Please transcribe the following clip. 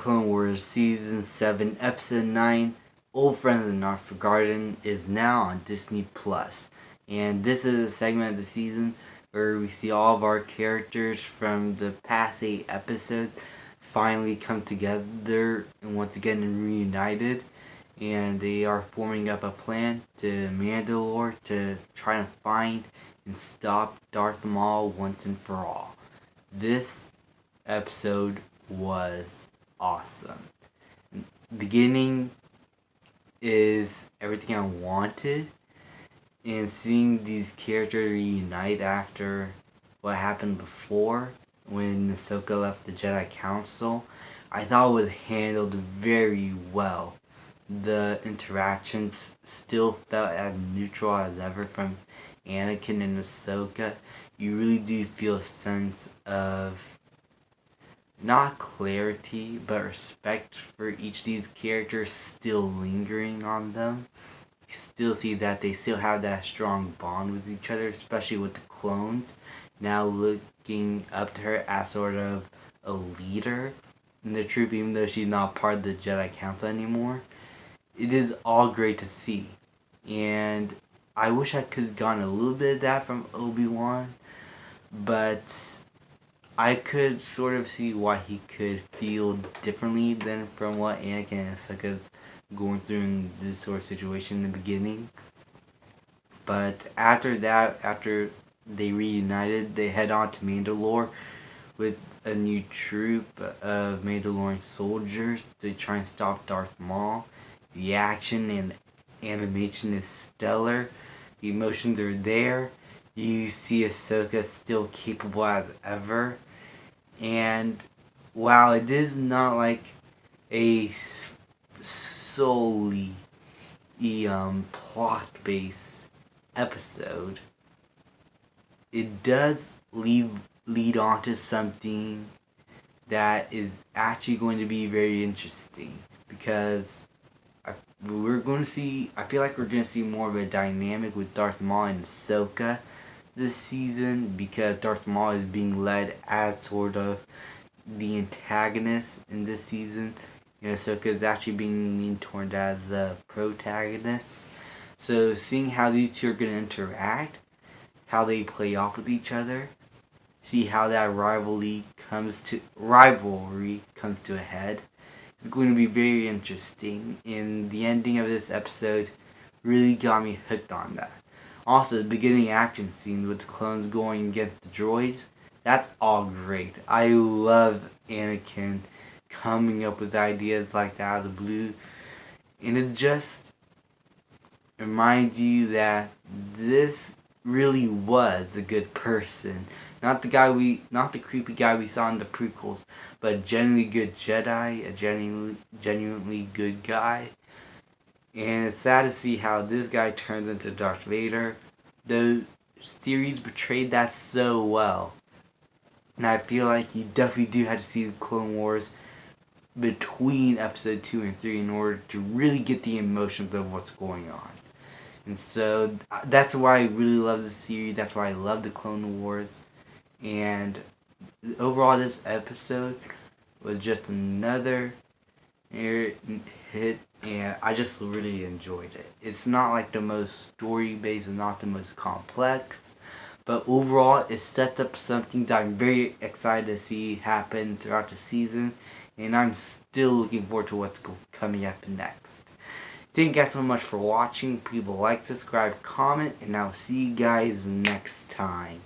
Clone Wars Season 7, Episode 9, Old Friends and Not Forgotten, is now on Disney+. And this is a segment of the season where we see all of our characters from the past 8 episodes finally come together and once again reunited. And they are forming up a plan to Mandalore to try and find and stop Darth Maul once and for all. This episode was awesome. Beginning is everything I wanted, and seeing these characters reunite after what happened before when Ahsoka left the Jedi Council, I thought it was handled very well. The interactions still felt as neutral as ever from Anakin and Ahsoka. You really do feel a sense of not clarity, but respect for each of these characters still lingering on them. You still see that they still have that strong bond with each other, especially with the clones now looking up to her as sort of a leader in the troop, even though she's not part of the Jedi Council anymore. It is all great to see, and I wish I could have gotten a little bit of that from Obi-Wan, but I could sort of see why he could feel differently than from what Anakin and Ahsoka going through in this sort of situation in the beginning. But after that, after they reunited, they head on to Mandalore with a new troop of Mandalorian soldiers to try and stop Darth Maul. The action and animation is stellar. The emotions are there. You see Ahsoka still capable as ever. And while it is not like a solely plot-based episode, it does lead on to something that is actually going to be very interesting, because we're going to see, I feel like we're going to see more of a dynamic with Darth Maul and Ahsoka this season, because Darth Maul is being led as sort of the antagonist in this season. Ahsoka is actually being leaned toward as the protagonist. So seeing how these two are going to interact, how they play off with each other, see how that rivalry comes to a head, is going to be very interesting. And the ending of this episode really got me hooked on that. Also, the beginning action scene with the clones going against the droids, that's all great. I love Anakin coming up with ideas like that out of the blue. And it just reminds you that this really was a good person. Not the creepy guy we saw in the prequels, but a genuinely good Jedi, a genuinely good guy. And it's sad to see how this guy turns into Darth Vader. The series portrayed that so well. And I feel like you definitely do have to see the Clone Wars between episode 2 and 3 in order to really get the emotions of what's going on. And so that's why I really love the series. That's why I love the Clone Wars. And overall, this episode was just another hit, and I just really enjoyed it. It's not like the most story-based and not the most complex, but overall it sets up something that I'm very excited to see happen throughout the season, and I'm still looking forward to what's coming up next. Thank you guys so much for watching. People like, subscribe, comment, and I'll see you guys next time.